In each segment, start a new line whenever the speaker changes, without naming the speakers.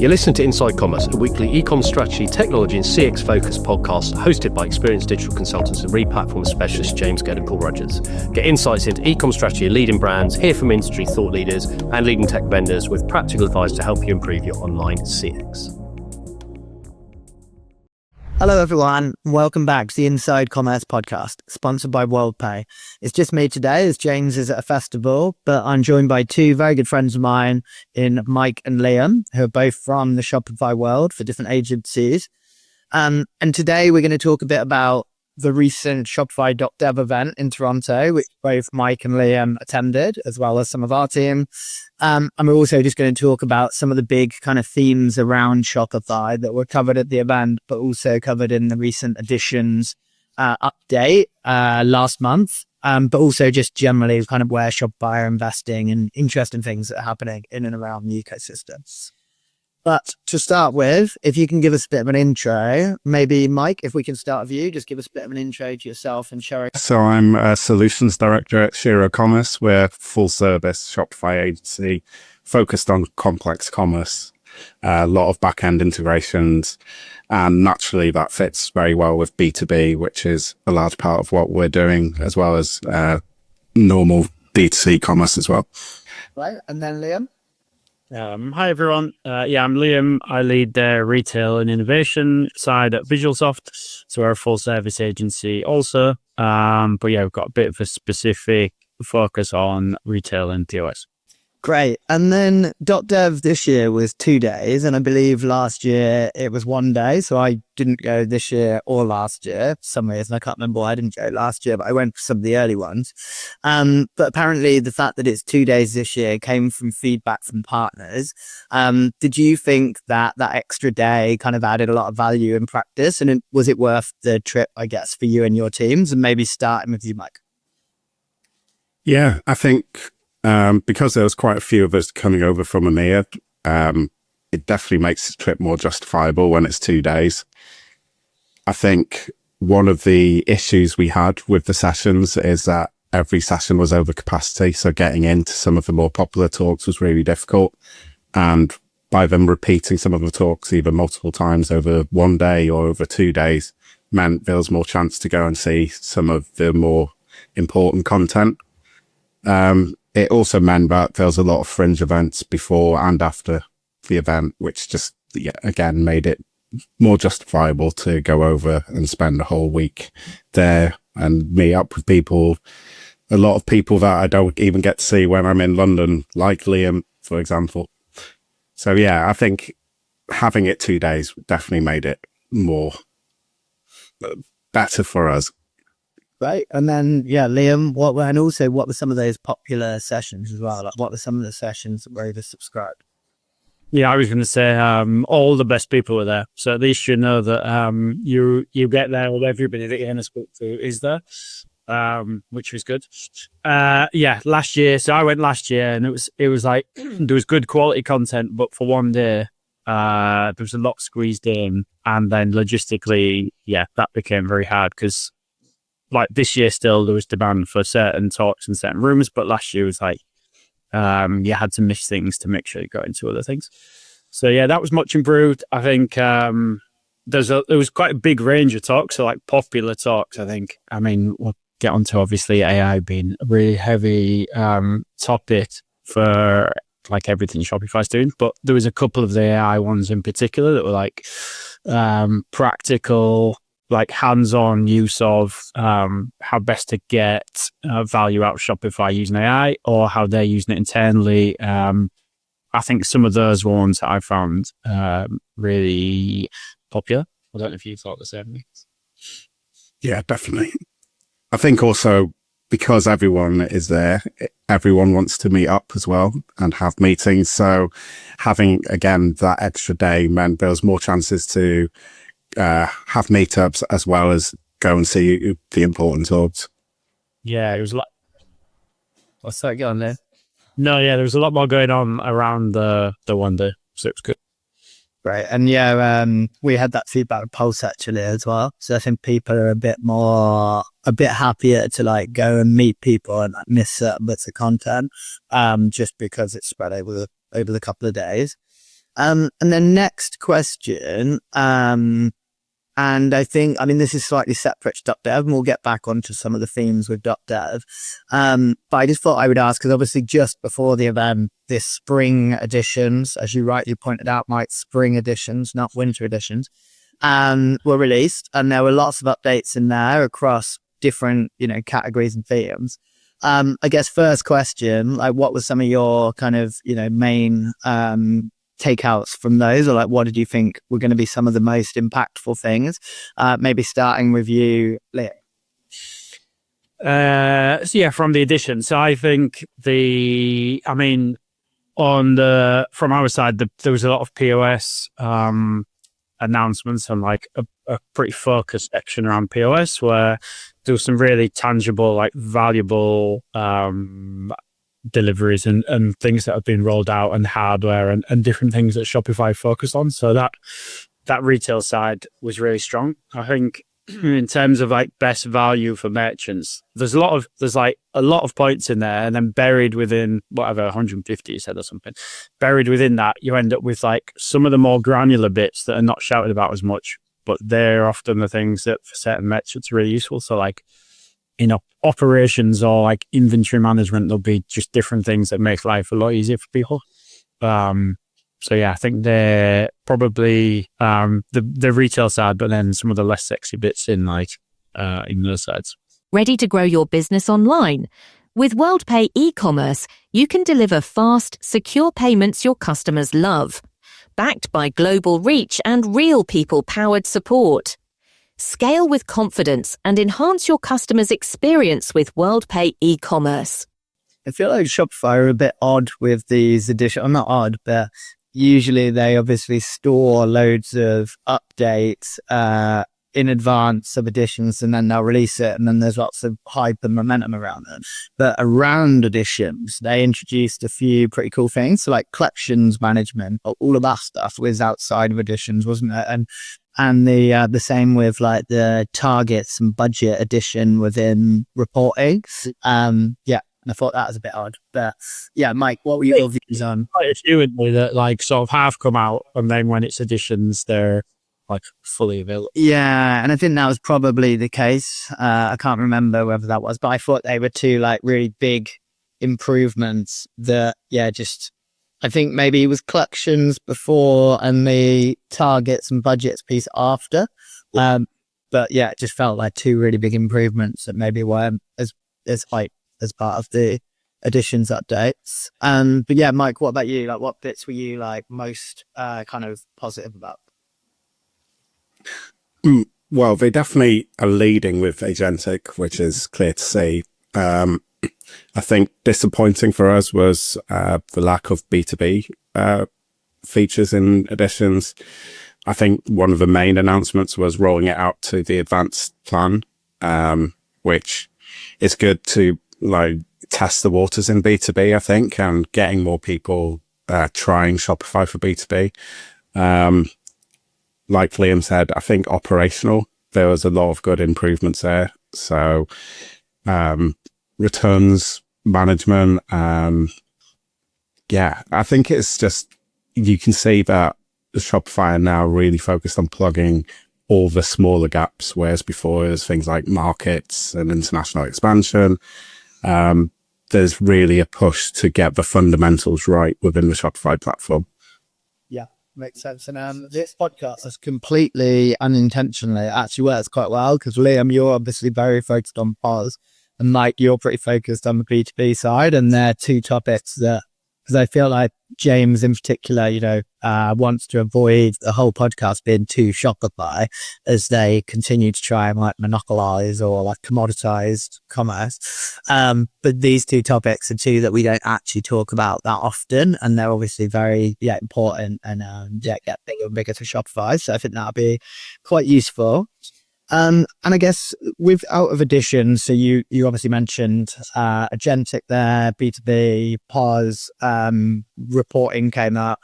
You're listening to Inside Commerce, a weekly e-com strategy, technology and CX focused podcast hosted by experienced digital consultants and re-platform specialist James Gedd and Paul Rogers. Get insights into e-com strategy and leading brands, hear from industry thought leaders and leading tech vendors with practical advice to help you improve your online CX.
Hello everyone, welcome back to the Inside Commerce podcast, sponsored by WorldPay. It's just me today as James is at a festival, but I'm joined by two very good friends of mine in Mike and Liam, who are both from the Shopify world for different agencies. And today we're going to talk a bit about the recent Shopify.dev event in Toronto, which both Mike and Liam attended, as well as some of our team. And we're also just going to talk about some of the big kind of themes around Shopify that were covered at the event, but also covered in the recent editions update last month. But also just generally kind of where Shopify are investing and interesting things that are happening in and around the ecosystem. But to start with, if you can give us a bit of an intro, maybe Mike, if we can start with you, just give us a bit of an intro to yourself and Shero.
So I'm a solutions director at Shero Commerce. We're a full service Shopify agency focused on complex commerce, a lot of back-end integrations. And naturally that fits very well with B2B, which is a large part of what we're doing, as well as normal D2C commerce as well.
Right. And then Liam?
Hi everyone. I'm Liam. I lead the retail and innovation side at Visualsoft. So we're a full service agency also. But yeah, we've got a bit of a specific focus on retail and POS.
Great. And then .dev this year was 2 days, and I believe last year it was 1 day. So I didn't go this year or last year for some reason. I can't remember why I didn't go last year, but I went for some of the early ones. But apparently the fact that it's 2 days this year came from feedback from partners. Did you think that extra day kind of added a lot of value in practice? And was it worth the trip, I guess, for you and your teams? And maybe starting with you, Mike.
Yeah, I think because there was quite a few of us coming over from EMEA, it definitely makes the trip more justifiable when it's 2 days. I think one of the issues we had with the sessions is that every session was over capacity. So getting into some of the more popular talks was really difficult. And by them repeating some of the talks either multiple times over 1 day or over 2 days meant there was more chance to go and see some of the more important content. It also meant that there was a lot of fringe events before and after the event, which just, again, made it more justifiable to go over and spend a whole week there and meet up with people, a lot of people that I don't even get to see when I'm in London, like Liam, for example. So yeah, I think having it 2 days definitely made it more better for us.
Right. And then, Liam, what were some of those popular sessions as well? Like, what were some of the sessions that were oversubscribed?
Yeah, I was going to say all the best people were there. So at least you know that you get there with everybody that you're going to speak to is there, which was good. Last year. So I went last year and it was like there was good quality content, but for 1 day, there was a lot squeezed in. And then logistically, that became very hard because like this year still there was demand for certain talks and certain rooms, but last year was like you had to miss things to make sure you got into other things. So yeah, that was much improved. I think there was quite a big range of talks, so like popular talks. I mean we'll get onto obviously AI being a really heavy topic for like everything Shopify's doing, but there was a couple of the AI ones in particular that were like practical, like hands-on use of how best to get value out of Shopify using AI or how they're using it internally. I think some of those ones that I found really popular. I don't know if you thought the same.
Yeah, definitely. I think also because everyone is there, everyone wants to meet up as well and have meetings. So having, again, that extra day meant there was more chances to have meetups as well as go and see the important talks.
Yeah, it was like...
What's that going there?
No, yeah, there was a lot more going on around the 1 day, so it was good.
Right. And we had that feedback with Pulse actually as well. So I think people are a bit happier to like go and meet people and like, miss certain bits of content, just because it's spread over the couple of days. And then next question, and this is slightly separate to .dev, and we'll get back onto some of the themes with .dev. But I just thought I would ask, because obviously just before the event, this spring editions, as you rightly pointed out, Mike, spring editions, not winter editions, were released, and there were lots of updates in there across different, categories and themes. I guess first question, like, what was some of your kind of, main takeouts from those, or like, what did you think were going to be some of the most impactful things? Maybe starting with you, Leo.
From the edition. So I think from our side, there was a lot of POS announcements and like a pretty focused section around POS where there was some really tangible, like valuable deliveries and things that have been rolled out, and hardware and different things that Shopify focused on. So that retail side was really strong. I think in terms of like best value for merchants, there's a lot of points in there, and then buried within whatever 150 you said or something, buried within that you end up with like some of the more granular bits that are not shouted about as much, but they're often the things that for certain merchants are really useful. So like, operations or like inventory management, there'll be just different things that make life a lot easier for people. I think they're probably the retail side, but then some of the less sexy bits in those sides.
Ready to grow your business online? With WorldPay Ecommerce, you can deliver fast, secure payments your customers love, backed by global reach and real people-powered support. Scale with confidence and enhance your customers' experience with WorldPay Ecommerce.
I feel like Shopify are a bit odd with these editions. I'm not odd, but usually they obviously store loads of updates in advance of editions, and then they'll release it, and then there's lots of hype and momentum around it. But around editions, they introduced a few pretty cool things, so like collections management, all of that stuff was outside of editions, wasn't it? And the same with like the targets and budget edition within reporting. And I thought that was a bit odd. But yeah, Mike, what were your views on?
Quite a few in there that like sort of have come out, and then when it's editions, they're like fully available.
Yeah, and I think that was probably the case. I can't remember whether that was, but I thought they were two like really big improvements that, I think maybe it was collections before and the targets and budgets piece after. But yeah, it just felt like two really big improvements that maybe weren't as hype as part of the editions updates. But yeah, Mike, what about you? Like, what bits were you like most kind of positive about?
Well, they definitely are leading with agentic, which is clear to see. I think disappointing for us was the lack of B2B features in editions. I think one of the main announcements was rolling it out to the advanced plan, which is good to like test the waters in B2B, I think, and getting more people trying Shopify for B2B. Like Liam said, I think operational, there was a lot of good improvements there. So returns management, I think it's just, you can see that Shopify are now really focused on plugging all the smaller gaps, whereas before there's things like markets and international expansion. There's really a push to get the fundamentals right within the Shopify platform.
Yeah, makes sense. And this podcast has completely unintentionally actually works quite well, because Liam, you're obviously very focused on POS, and Mike, you're pretty focused on the B2B side, and they're two topics that, because I feel like James in particular, wants to avoid the whole podcast being too Shopify as they continue to try and like monopolize or like commoditize commerce. But these two topics are two that we don't actually talk about that often, and they're obviously very important and get bigger and bigger for Shopify. So I think that'll be quite useful. And I guess with out of edition, so you obviously mentioned agentic there, B2B, POS, reporting came out.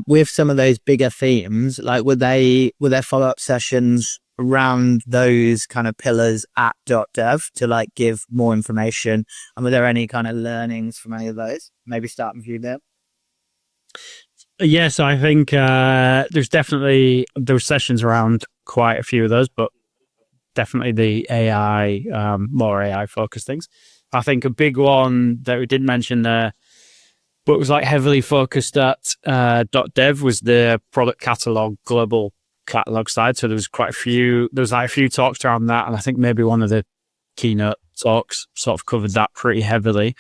With some of those bigger themes, like were there follow-up sessions around those kind of pillars at .dev to like give more information? And were there any kind of learnings from any of those? Maybe starting with you there.
Yes, I think there's sessions around quite a few of those, but definitely the AI, more AI focused things. I think a big one that we didn't mention there, but was like heavily focused at .dev was the product catalog, global catalog side. So there was a few talks around that. And I think maybe one of the keynote talks sort of covered that pretty heavily.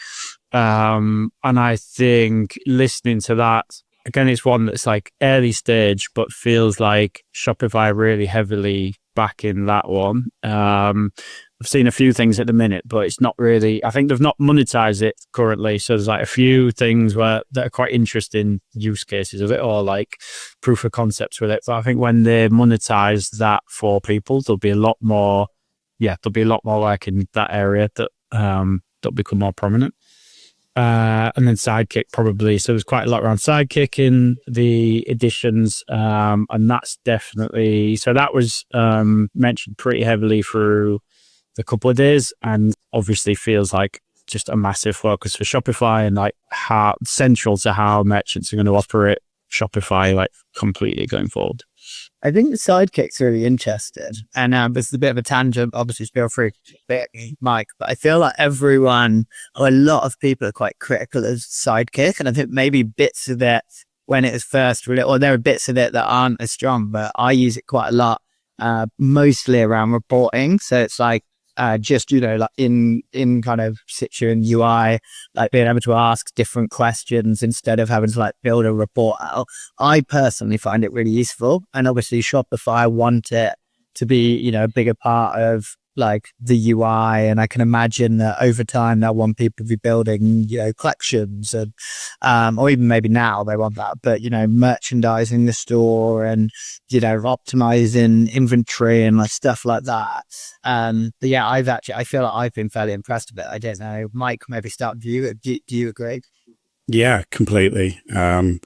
And I think listening to that, again, it's one that's like early stage, but feels like Shopify really heavily backing that one. I've seen a few things at the minute, but it's not really, I think they've not monetized it currently. So there's like a few things that are quite interesting use cases of it, or like proof of concepts with it. But I think when they monetize that for people, there'll be a lot more like in that area that'll become more prominent. And then Sidekick probably. So there's quite a lot around Sidekick in the editions. And that's definitely, so that was mentioned pretty heavily through the couple of days, and obviously feels like just a massive focus for Shopify, and like how central to how merchants are going to operate Shopify like completely going forward.
I think the Sidekick's really interesting. And this is a bit of a tangent, obviously feel free to pick Mike, but I feel like everyone, or a lot of people are quite critical of Sidekick. And I think maybe bits of it when it was first released, or there are bits of it that aren't as strong, but I use it quite a lot, mostly around reporting. So it's like, just, like in kind of situ and UI, like being able to ask different questions instead of having to like build a report out. I personally find it really useful. And obviously Shopify want it to be, a bigger part of like the UI. And I can imagine that over time they'll want people to be building, collections and, or even maybe now they want that, but, merchandising the store and, optimizing inventory and like stuff like that. But yeah, I feel like I've been fairly impressed with it. I don't know, Mike, maybe start with you. Do you agree?
Yeah, completely. I'm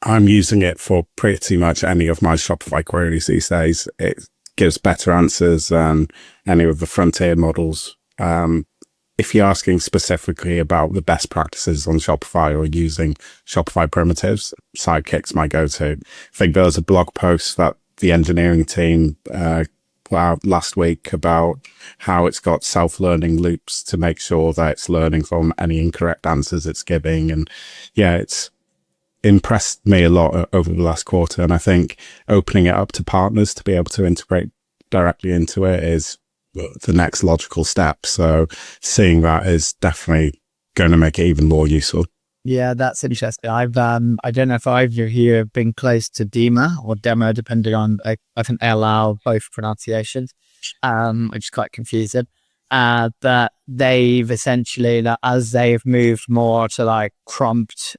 using it for pretty much any of my Shopify queries these days. It gives better answers than any of the frontier models. If you're asking specifically about the best practices on Shopify or using Shopify primitives, Sidekick's my go-to. I think there was a blog post that the engineering team put out last week about how it's got self-learning loops to make sure that it's learning from any incorrect answers it's giving. And yeah, it's impressed me a lot over the last quarter. And I think opening it up to partners to be able to integrate directly into it is the next logical step. So seeing that is definitely going to make it even more useful.
Yeah, that's interesting. I don't know if either of you have been close to Dema or Demo, depending on, I think they allow both pronunciations, which is quite confusing. But they've essentially, like, as they've moved more to like prompt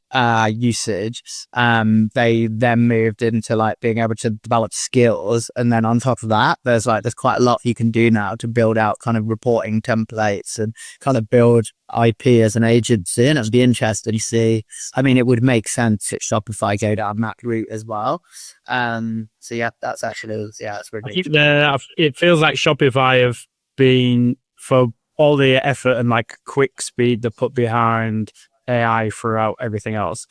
usage, they then moved into like being able to develop skills. And then on top of that, there's quite a lot you can do now to build out kind of reporting templates and kind of build IP as an agency. And it'd be interesting to see. I mean, it would make sense if Shopify go down that route as well. So yeah, that's actually, that's really
it feels like Shopify have been, for all the effort and like quick speed they put behind AI throughout everything else,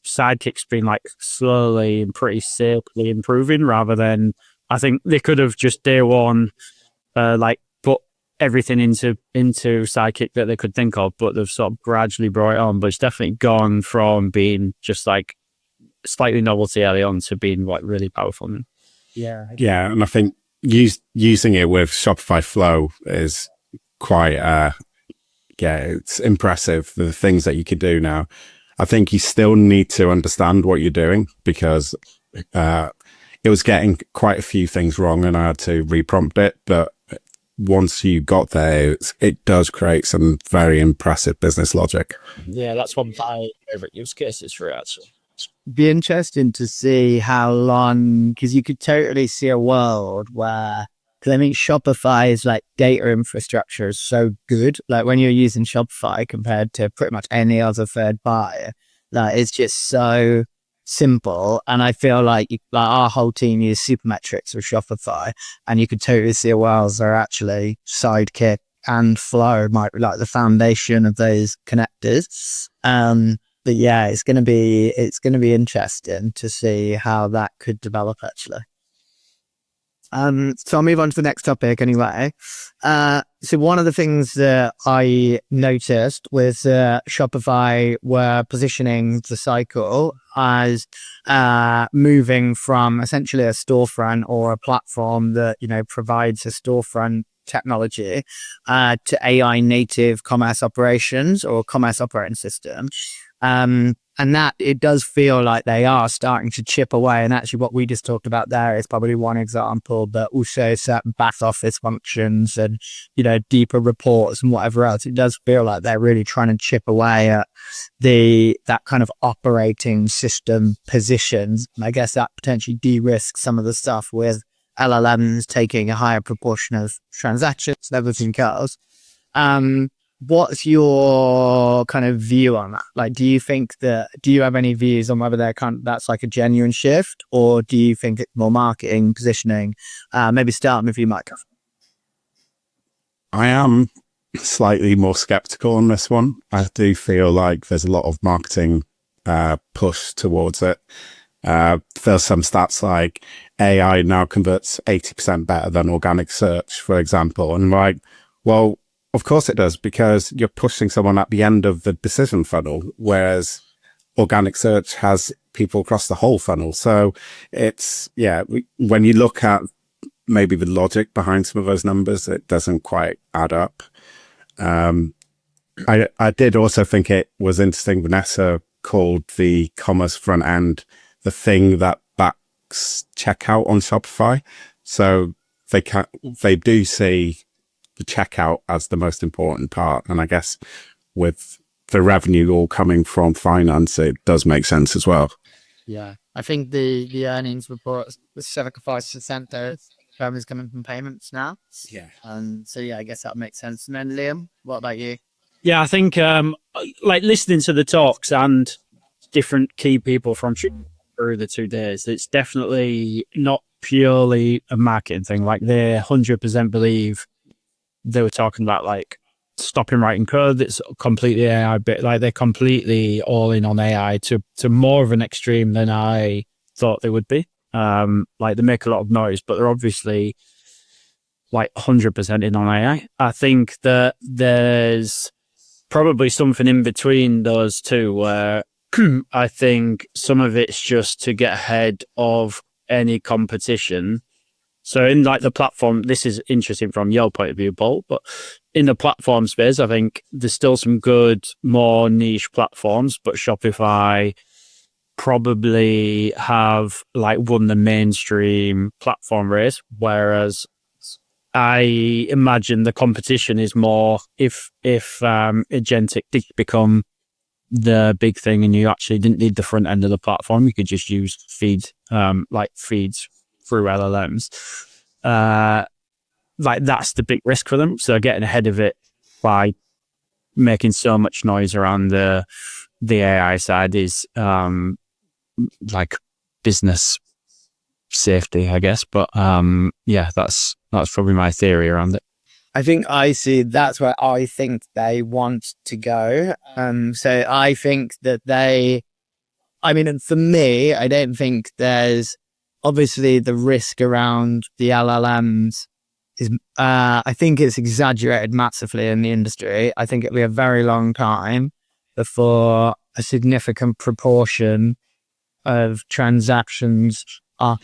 Sidekick's been like slowly and pretty safely improving, rather than, I think they could have just day one like put everything into Sidekick that they could think of, but they've sort of gradually brought it on. But it's definitely gone from being just like slightly novelty early on to being like really powerful.
yeah.
And I think using it with Shopify Flow is quite it's impressive, the things that you can do now. I think you still need to understand what you're doing, because it was getting quite a few things wrong and I had to reprompt it. But once you got there, it does create some very impressive business logic.
Yeah, that's one of my favorite use cases for it, actually.
Be interesting to see how long, because you could totally see a world where, because I think Shopify's like data infrastructure is so good. Like when you're using Shopify compared to pretty much any other third party, like it's just so simple. And I feel like our whole team use Supermetrics with Shopify, and you could totally see a world where actually Sidekick and Flow might be like the foundation of those connectors. But yeah, it's going to be interesting to see how that could develop actually. So I'll move on to the next topic anyway. So one of the things that I noticed was Shopify were positioning the cycle as moving from essentially a storefront or a platform that, provides a storefront technology to AI native commerce operations or commerce operating system. And that it does feel like they are starting to chip away. And actually what we just talked about there is probably one example, but also certain back office functions and, deeper reports and whatever else. It does feel like they're really trying to chip away at that kind of operating system positions. And I guess that potentially de-risks some of the stuff with LLMs taking a higher proportion of transactions and everything else. What's your kind of view on that? Like, do you have any views on whether that's like a genuine shift, or do you think it's more marketing, positioning? Maybe start with you, Mike.
I am slightly more skeptical on this one. I do feel like there's a lot of marketing push towards it. There's some stats like AI now converts 80% better than organic search, for example. And well, of course it does, because you're pushing someone at the end of the decision funnel, whereas organic search has people across the whole funnel. So when you look at maybe the logic behind some of those numbers, it doesn't quite add up. I did also think it was interesting. Vanessa called the commerce front end the thing that backs checkout on Shopify. So they do see the checkout as the most important part. And I guess with the revenue all coming from finance, it does make sense as well.
Yeah. I think the earnings report was 75% there. Revenue's coming from payments now.
Yeah.
And so, I guess that makes sense. And then Liam, what about you?
Yeah, I think like listening to the talks and different key people from through the 2 days, it's definitely not purely a marketing thing. Like they 100% believe they were talking about like stopping writing code. It's completely AI bit. Like they're completely all in on AI to more of an extreme than I thought they would be. Like they make a lot of noise, but they're obviously like 100% in on AI. I think that there's probably something in between those two where I think some of it's just to get ahead of any competition. So in like the platform, this is interesting from your point of view, Paul, but in the platform space, I think there's still some good, more niche platforms, but Shopify probably have like won the mainstream platform race, whereas I imagine the competition is more if agentic did become the big thing and you actually didn't need the front end of the platform, you could just use feeds through LLMs. Like that's the big risk for them. So getting ahead of it by making so much noise around the AI side is like business safety, I guess. But that's probably my theory around it.
I think that's where I think they want to go. So I think that and for me, I don't think there's obviously the risk around the LLMs is, I think it's exaggerated massively in the industry. I think it'll be a very long time before a significant proportion of transactions are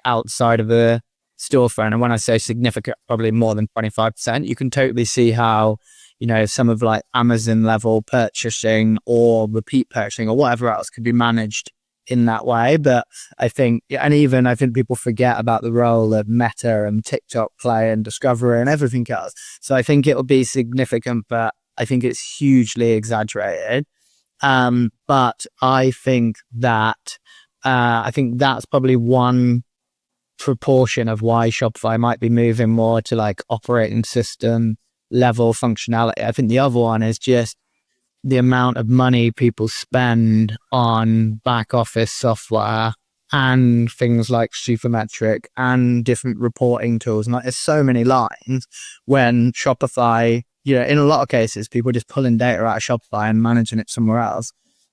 outside of the storefront. And when I say significant, probably more than 25%, you can totally see how, some of like Amazon level purchasing or repeat purchasing or whatever else could be managed in that way. But I think people forget about the role of Meta and TikTok play and Discovery and everything else. So I think it will be significant, but I think it's hugely exaggerated. But I think that's probably one proportion of why Shopify might be moving more to like operating system level functionality. I think the other one is just the amount of money people spend on back office software and things like Supermetric and different reporting tools. And like, there's so many lines when Shopify, in a lot of cases, people are just pulling data out of Shopify and managing it somewhere else.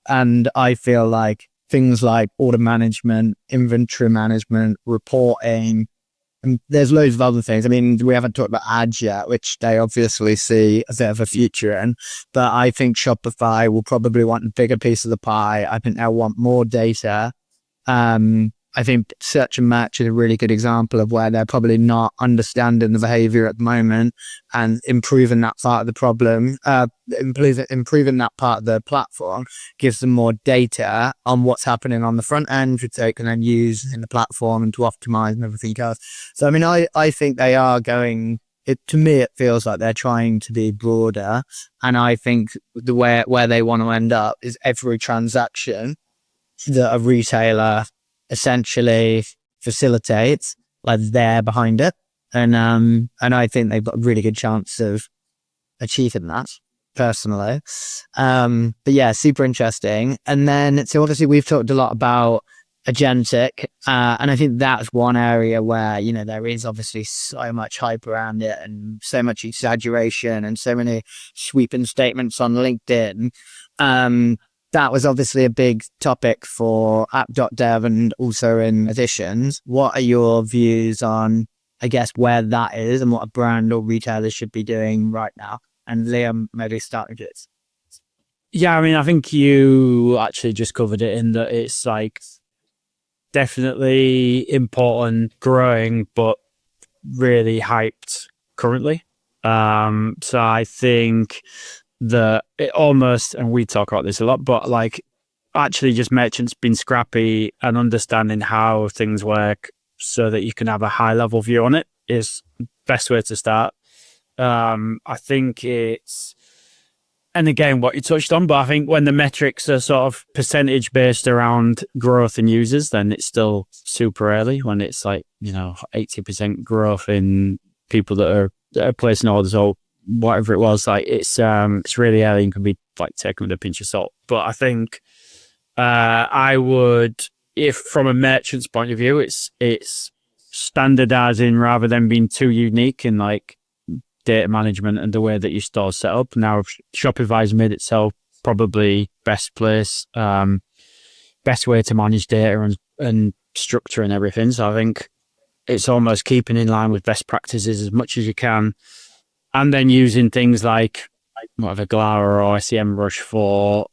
And I feel like things like order management, inventory management, reporting, and there's loads of other things. I mean, we haven't talked about ads yet, which they obviously see a bit of a future in. But I think Shopify will probably want a bigger piece of the pie. I think they'll want more data. I think search and match is a really good example of where they're probably not understanding the behavior at the moment and improving that part of the problem, improving that part of the platform gives them more data on what's happening on the front end, which they can then use in the platform and to optimize and everything else. So, I mean, I think they are going, to me, it feels like they're trying to be broader. And I think the where they want to end up is every transaction that a retailer essentially facilitates, like they're behind it. And I think they've got a really good chance of achieving that personally. But yeah, super interesting. And then, so obviously we've talked a lot about agentic, and I think that's one area where, you know, there is obviously so much hype around it and so much exaggeration and so many sweeping statements on LinkedIn. That was obviously a big topic for app.dev and also in Editions. What are your views on, I guess, where that is and what a brand or retailer should be doing right now? And Liam, maybe start with this.
Yeah, I mean, I think you actually just covered it in that it's like definitely important, growing, but really hyped currently. So I think that it almost, and we talk about this a lot, but like actually just merchants being scrappy and understanding how things work so that you can have a high level view on it is the best way to start. I think it's, and again, what you touched on, but I think when the metrics are sort of percentage based around growth in users, then it's still super early. When it's like, you know, 80% growth in people that are placing orders or whatever it was, like it's really early and can be like taken with a pinch of salt. But I think I would, if from a merchant's point of view, it's standardizing rather than being too unique in like data management and the way that your store's set up. Now Shopify's made itself probably best place, best way to manage data and structure and everything. So I think it's almost keeping in line with best practices as much as you can. And then using things like whatever Glara or SEMrush for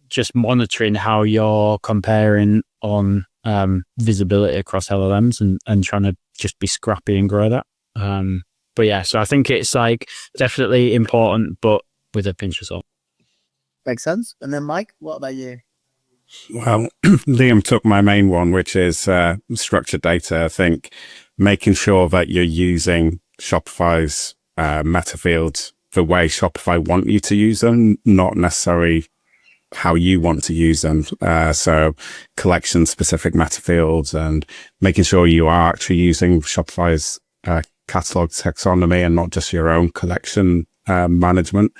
just monitoring how you're comparing on visibility across LLMs and trying to just be scrappy and grow that. But yeah, so I think it's like definitely important, but with a pinch of salt.
Makes sense. And then Mike, what about you?
Well, Liam took my main one, which is structured data. I think making sure that you're using Shopify's meta fields the way Shopify want you to use them, not necessarily how you want to use them. So collection specific meta fields and making sure you are actually using Shopify's catalog taxonomy and not just your own collection management.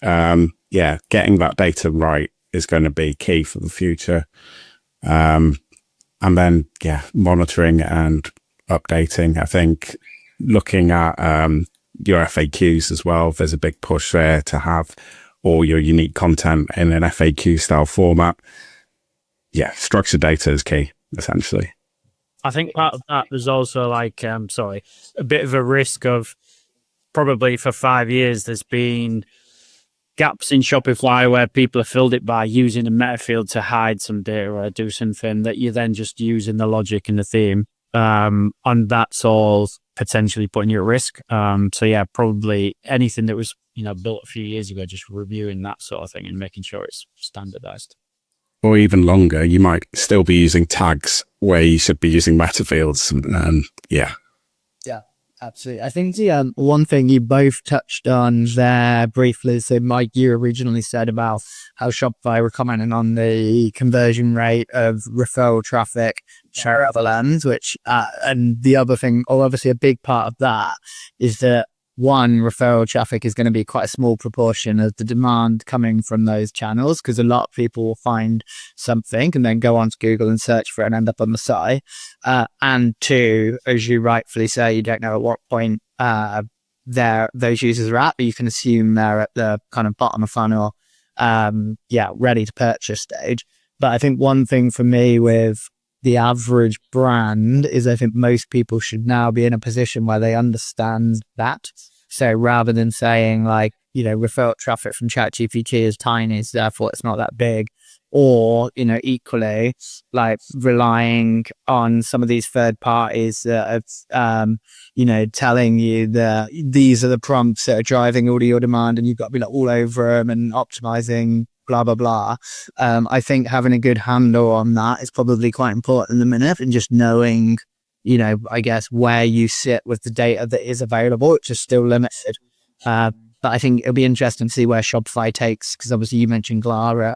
Yeah, getting that data right is going to be key for the future. And then, yeah, monitoring and updating. I think looking at your FAQs as well, there's a big push there to have all your unique content in an FAQ style format. Yeah, structured data is key, essentially.
I think part of that there's also like, a bit of a risk of probably for 5 years, there's been gaps in Shopify where people have filled it by using a meta field to hide some data or do something that you then just use in the logic and the theme. And that's all potentially putting you at risk. So yeah, probably anything that was, built a few years ago, just reviewing that sort of thing and making sure it's standardized.
Or even longer, you might still be using tags where you should be using meta fields. And yeah.
Yeah, absolutely. I think the one thing you both touched on there briefly, so Mike, you originally said about how Shopify were commenting on the conversion rate of referral traffic, share LLMs, which, and the other thing, or obviously a big part of that is that one, referral traffic is going to be quite a small proportion of the demand coming from those channels, because a lot of people will find something and then go onto Google and search for it and end up on the site. And two, as you rightfully say, you don't know at what point those users are at, but you can assume they're at the kind of bottom of funnel ready to purchase stage. But I think one thing for me with the average brand is I think most people should now be in a position where they understand that. So rather than saying like, referral traffic from ChatGPT is tiny, so therefore it's not that big, or, equally like relying on some of these third parties that are, telling you that these are the prompts that are driving all of your demand and you've got to be like all over them and optimizing blah, blah, blah. I think having a good handle on that is probably quite important in the minute, and just knowing, I guess where you sit with the data that is available, which is still limited. But I think it'll be interesting to see where Shopify takes, because obviously you mentioned Glara,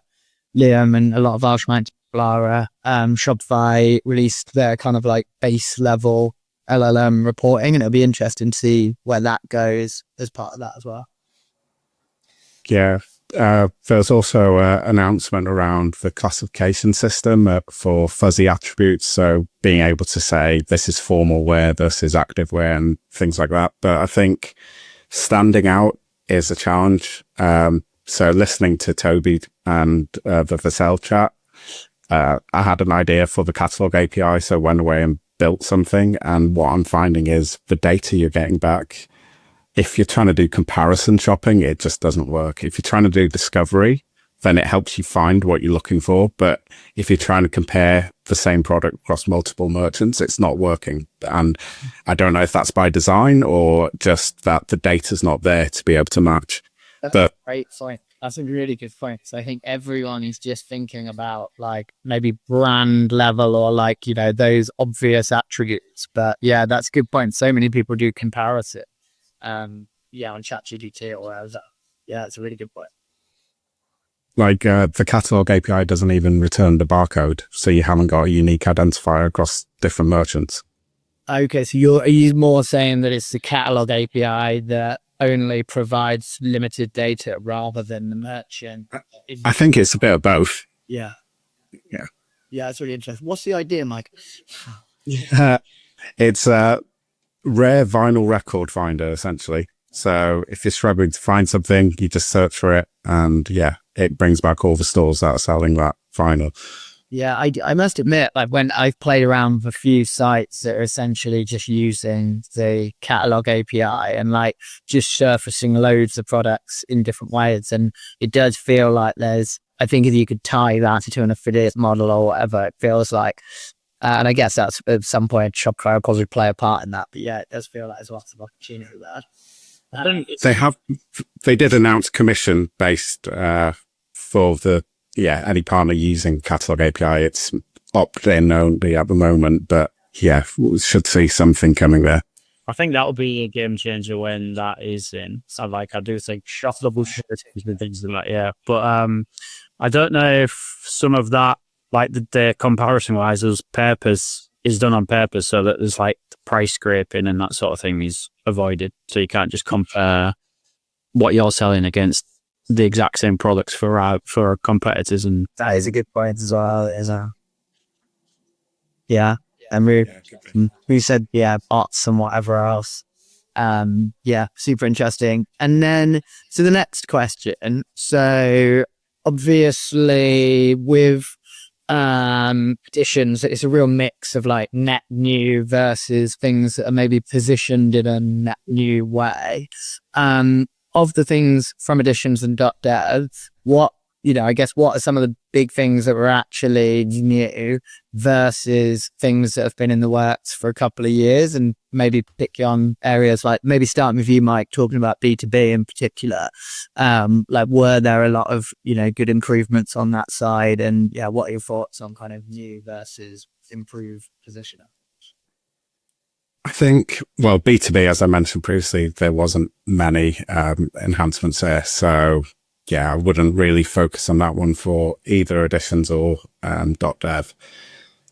Liam, and a lot of our clients, Glara. Shopify released their kind of like base level LLM reporting, and it'll be interesting to see where that goes as part of that as well.
Yeah. There's also an announcement around the classification system for fuzzy attributes. So being able to say this is formal wear, this is active wear, and things like that. But I think standing out is a challenge. So listening to Toby and the Visualsoft chat, I had an idea for the catalogue API. So went away and built something. And what I'm finding is the data you're getting back, if you're trying to do comparison shopping, it just doesn't work. If you're trying to do discovery, then it helps you find what you're looking for. But if you're trying to compare the same product across multiple merchants, it's not working. And I don't know if that's by design or just that the data's not there to be able to match.
That's a great point. That's a really good point. So I think everyone is just thinking about like maybe brand level or like, those obvious attributes. But yeah, that's a good point. So many people do comparison. On ChatGPT or whatever. Yeah, it's a really good point.
Like the catalogue API doesn't even return the barcode, so you haven't got a unique identifier across different merchants.
Okay, so are you more saying that it's the catalogue API that only provides limited data rather than the merchant?
I think it's a bit of both.
Yeah.
Yeah.
Yeah, that's really interesting. What's the idea, Mike?
It's rare vinyl record finder, essentially. So if you're struggling to find something, you just search for it, and it brings back all the stores that are selling that vinyl.
Yeah, I must admit, like when I've played around with a few sites that are essentially just using the catalog API and like just surfacing loads of products in different ways, and it does feel like I think if you could tie that to an affiliate model or whatever, it feels like. And I guess that's at some point Shopify will probably play a part in that. But yeah, it does feel like there's lots of opportunity there.
They did announce commission based for any partner using Catalog API. It's opt-in only at the moment, but yeah, we should see something coming there.
I think that'll be a game changer when that is in. So I do think shop double and things like that. Yeah, but I don't know if some of that, like the comparison wise, is done on purpose so that there's like the price scraping and that sort of thing is avoided. So you can't just compare what you're selling against the exact same products for our competitors. And
that is a good point as well. And we said bots and whatever else. Super interesting. And then so the next question. So obviously with editions, it's a real mix of like net new versus things that are maybe positioned in a net new way. Of the things from editions and .dev, what are some of the big things that were actually new versus things that have been in the works for a couple of years, and maybe pick on areas like maybe starting with you, Mike, talking about B2B in particular. Like were there a lot of, good improvements on that side, and what are your thoughts on kind of new versus improved positioning?
I think, well, B2B, as I mentioned previously, there wasn't many enhancements there. So I wouldn't really focus on that one for either editions or .dev.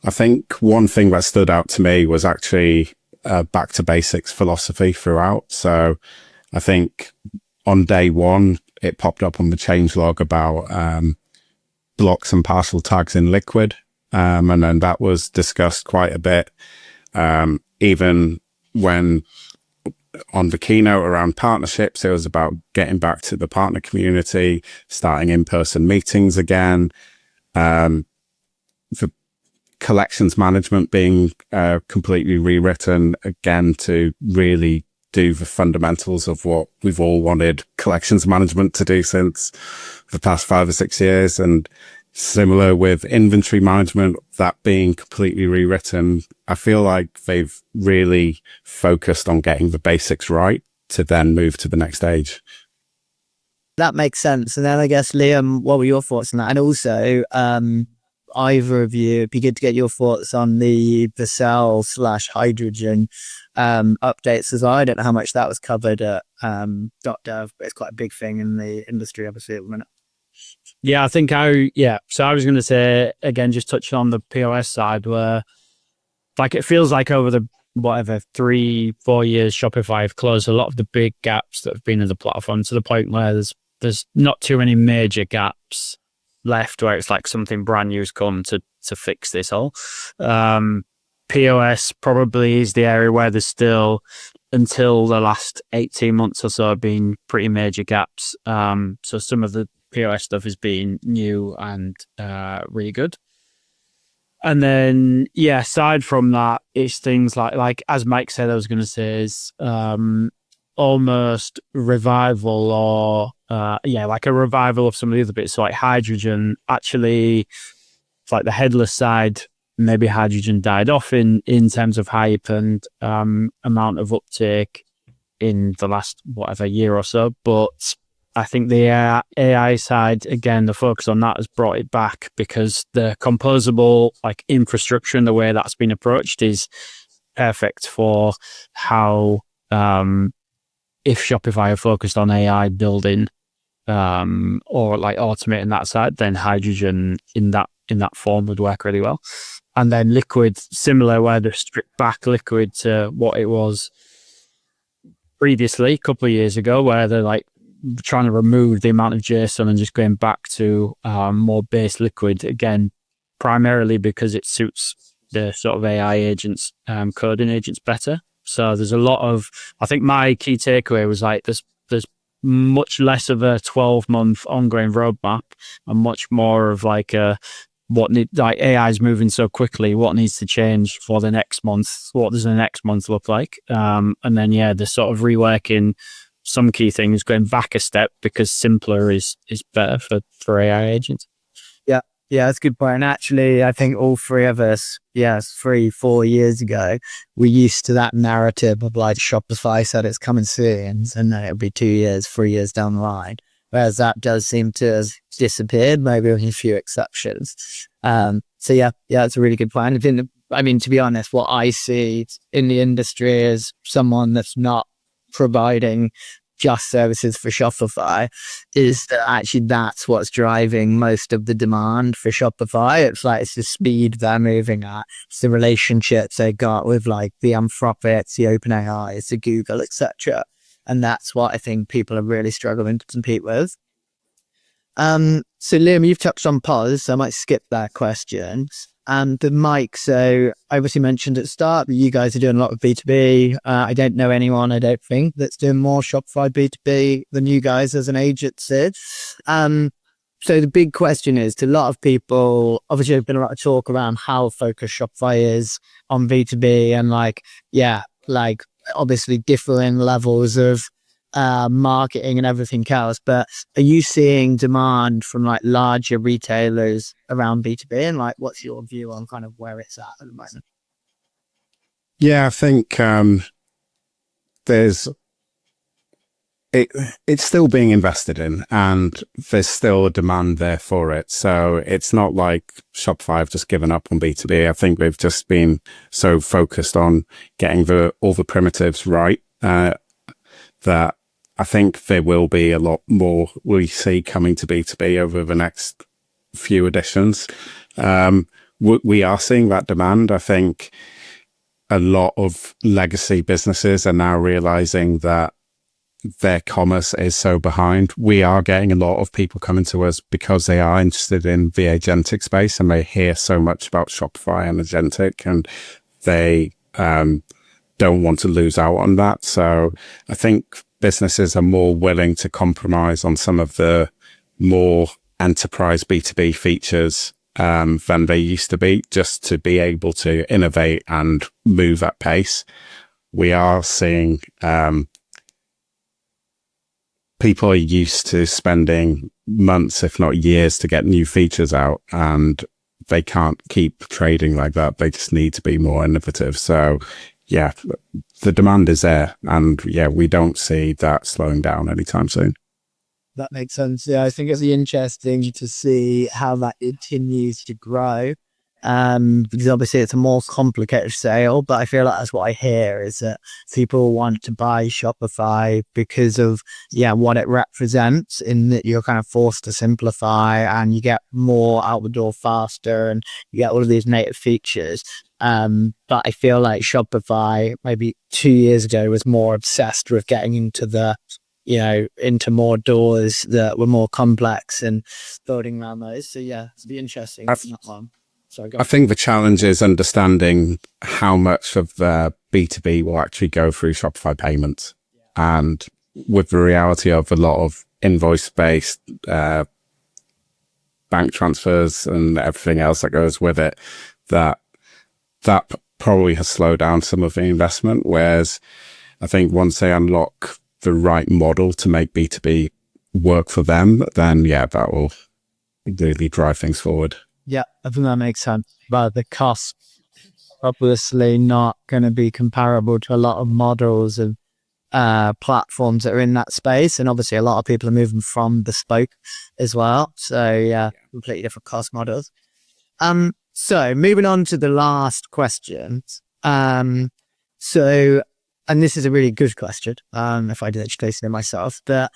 I think one thing that stood out to me was actually back to basics philosophy throughout. So I think on day one, it popped up on the changelog about blocks and partial tags in Liquid. And then that was discussed quite a bit. Even when on the keynote around partnerships, it was about getting back to the partner community, starting in-person meetings again, the collections management being completely rewritten again to really do the fundamentals of what we've all wanted collections management to do since the past 5 or 6 years. And similar with inventory management, that being completely rewritten. I feel like they've really focused on getting the basics right to then move to the next stage.
That makes sense. And then I guess, Liam, what were your thoughts on that? And also, either of you, it'd be good to get your thoughts on the cell/hydrogen updates as well. I don't know how much that was covered at .dev, but it's quite a big thing in the industry, obviously, at the minute.
Yeah, I think so I was going to say, again, just touching on the POS side, where like it feels like over the 3-4 years, Shopify have closed a lot of the big gaps that have been in the platform, to the point where there's not too many major gaps left where it's like something brand new has come to fix this all. POS probably is the area where there's still, until the last 18 months or so, been pretty major gaps. So some of the POS stuff has been new and really good. And then, aside from that, it's things like as Mike said, I was going to say, is almost revival or like a revival of some of the other bits. So like hydrogen, actually, it's like the headless side, maybe hydrogen died off in terms of hype and amount of uptake in the last year or so. But I think the AI side, again, the focus on that has brought it back, because the composable like infrastructure and the way that's been approached is perfect for how if Shopify are focused on AI building or like automating that side, then hydrogen in that form would work really well. And then liquid, similar, where they've stripped back liquid to what it was previously, a couple of years ago, where they're like trying to remove the amount of JSON and just going back to more base liquid, again, primarily because it suits the sort of AI agents, coding agents better. So there's a lot of, I think my key takeaway was like there's much less of a 12-month ongoing roadmap and much more of like AI is moving so quickly, what needs to change for the next month, what does the next month look like, and then the sort of reworking some key things, going back a step, because simpler is better for AI agents.
Yeah, that's a good point. And actually, I think all three of us, 3-4 years ago, we're used to that narrative of like Shopify said it's coming soon, and then it'll be 2 years, 3 years down the line. Whereas that does seem to have disappeared, maybe with a few exceptions. So it's a really good point. I mean, to be honest, what I see in the industry is someone that's not providing just services for Shopify, is that actually that's what's driving most of the demand for Shopify. It's the speed they're moving at, it's the relationships they got with like the Anthropics, the OpenAIs, the Google, etc. And that's what I think people are really struggling to compete with. So Liam, you've touched on POS, so I might skip that question. The Mike, so I obviously mentioned at the start that you guys are doing a lot of B2B. I don't know anyone, I don't think, that's doing more Shopify B2B than you guys as an agency. So the big question is, to a lot of people, obviously there's been a lot of talk around how focused Shopify is on B2B and obviously differing levels of marketing and everything else, but are you seeing demand from like larger retailers around B2B, and like what's your view on kind of where it's at the moment?
I think it's still being invested in, and there's still a demand there for it. So it's not like Shopify have just given up on B2B. I think we've just been so focused on getting all the primitives right that I think there will be a lot more we see coming to B2B over the next few editions. We are seeing that demand. I think a lot of legacy businesses are now realizing that their commerce is so behind. We are getting a lot of people coming to us because they are interested in the agentic space, and they hear so much about Shopify and agentic, and they don't want to lose out on that. So I think businesses are more willing to compromise on some of the more enterprise B2B features than they used to be, just to be able to innovate and move at pace. We are seeing people are used to spending months, if not years, to get new features out, and they can't keep trading like that. They just need to be more innovative. So yeah, the demand is there, and yeah, we don't see that slowing down anytime soon.
That makes sense. Yeah, I think it's interesting to see how that continues to grow. Because obviously it's a more complicated sale, but I feel like that's what I hear is that people want to buy Shopify because of, what it represents, in that you're kind of forced to simplify and you get more out the door faster and you get all of these native features. But I feel like Shopify maybe 2 years ago was more obsessed with getting into into more doors that were more complex and building around those. So yeah, it'd be interesting.
I think the challenge is understanding how much of B2B will actually go through Shopify payments. And with the reality of a lot of invoice-based bank transfers and everything else that goes with it, that probably has slowed down some of the investment. Whereas I think once they unlock the right model to make B2B work for them, then that will really drive things forward.
Yeah, I think that makes sense. But the cost obviously not going to be comparable to a lot of models of platforms that are in that space. And obviously a lot of people are moving from bespoke as well. So yeah, completely different cost models. So moving on to the last question. And this is a really good question, if I did education it myself, but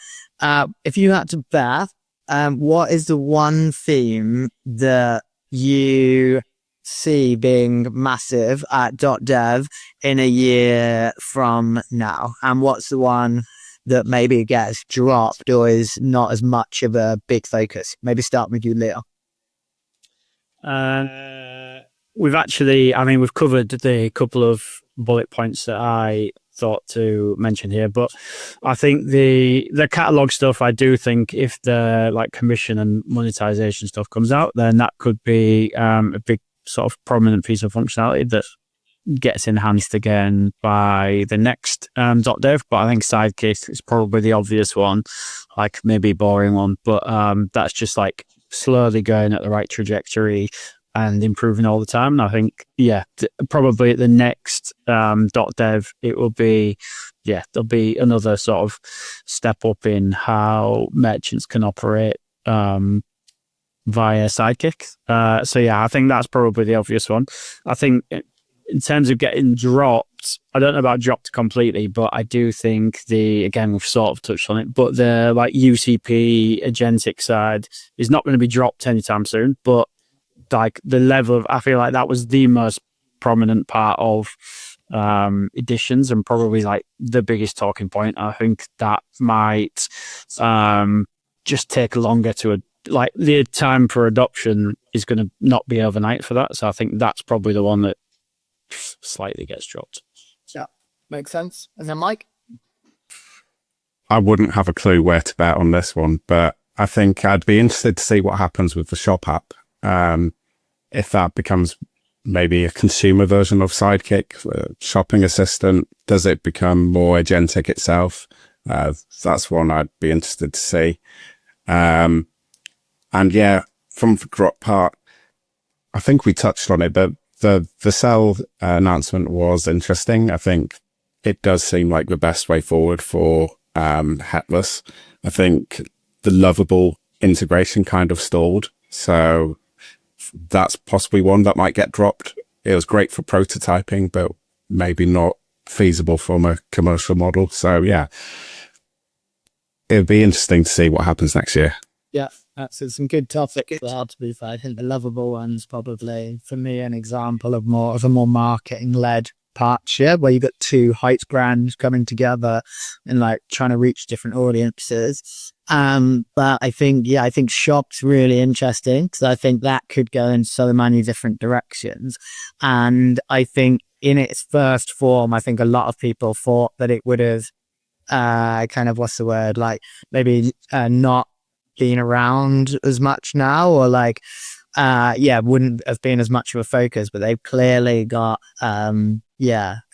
if you had to bet, what is the one theme that you see being massive at .dev in a year from now? And what's the one that maybe gets dropped or is not as much of a big focus? Maybe start with you, Leo.
We've covered the couple of bullet points that I thought to mention here, but I think the catalog stuff, I do think if the commission and monetization stuff comes out, then that could be a big sort of prominent piece of functionality that gets enhanced again by the next .dev. But I think Sidekick is probably the obvious one, maybe boring one, but that's just slowly going at the right trajectory and improving all the time. And I think, probably at the next .dev, it will be, there'll be another sort of step up in how merchants can operate via Sidekick. I think that's probably the obvious one. I think in terms of getting dropped, I don't know about dropped completely, but I do think again, we've sort of touched on it, but the UCP agentic side is not going to be dropped anytime soon, but the level of, I feel like that was the most prominent part of editions and probably the biggest talking point. I think that might just take longer to the time for adoption is going to not be overnight for that. So I think that's probably the one that slightly gets dropped.
Yeah, makes sense. And then Mike?
I wouldn't have a clue where to bet on this one, but I think I'd be interested to see what happens with the shop app. If that becomes maybe a consumer version of Sidekick, shopping assistant, does it become more agentic itself? That's one I'd be interested to see. And from the drop part, I think we touched on it, but the sell announcement was interesting. I think it does seem like the best way forward for headless. I think the lovable integration kind of stalled. So that's possibly one that might get dropped. It was great for prototyping, but maybe not feasible from a commercial model. So it'd be interesting to see what happens next year.
Yeah, that's some good topics. To be fair, I think the lovable one's probably, for me, an example of a more marketing-led partnership where you've got two heights brands coming together and trying to reach different audiences. But I think shop's really interesting because I think that could go in so many different directions. And I think in its first form, I think a lot of people thought that it would have kind of, what's the word, like maybe not been around as much now, or like wouldn't have been as much of a focus, but they've clearly got a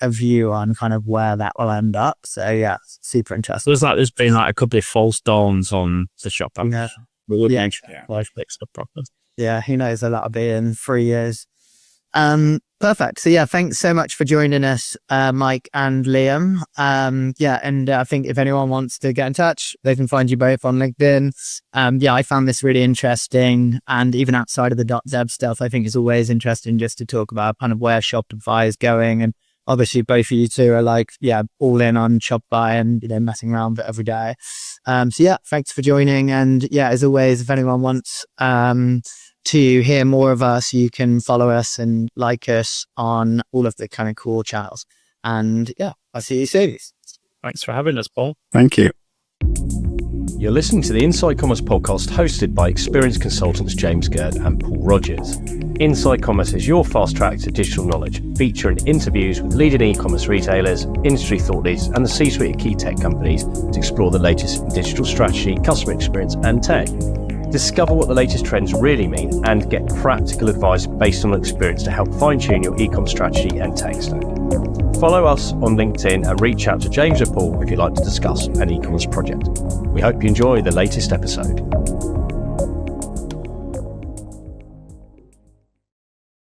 view on kind of where that will end up. So yeah, super interesting.
So there's been like a couple of false dawns on the shop app.
Yeah.
We would mention live click stuff properly.
Yeah, who knows, that'll be in 3 years. Perfect. So yeah, thanks so much for joining us, Mike and Liam. And I think if anyone wants to get in touch, they can find you both on LinkedIn. I found this really interesting, and even outside of the .dev stuff, I think it's always interesting just to talk about kind of where Shopify is going. And obviously both of you two are like, all in on Shopify and, messing around with it every day. Thanks for joining. And as always, if anyone wants, to hear more of us, you can follow us and like us on all of the kind of cool channels. And I'll see you soon.
Thanks for having us, Paul.
Thank you.
You're listening to the Inside Commerce podcast hosted by experienced consultants James Gerd and Paul Rogers. Inside Commerce is your fast track to digital knowledge, featuring interviews with leading e-commerce retailers, industry thought leaders, and the C-suite of key tech companies to explore the latest in digital strategy, customer experience, and tech. Discover what the latest trends really mean and get practical advice based on experience to help fine-tune your e-com strategy and tech stack. Follow us on LinkedIn and reach out to James or Paul if you'd like to discuss an e-commerce project. We hope you enjoy the latest episode.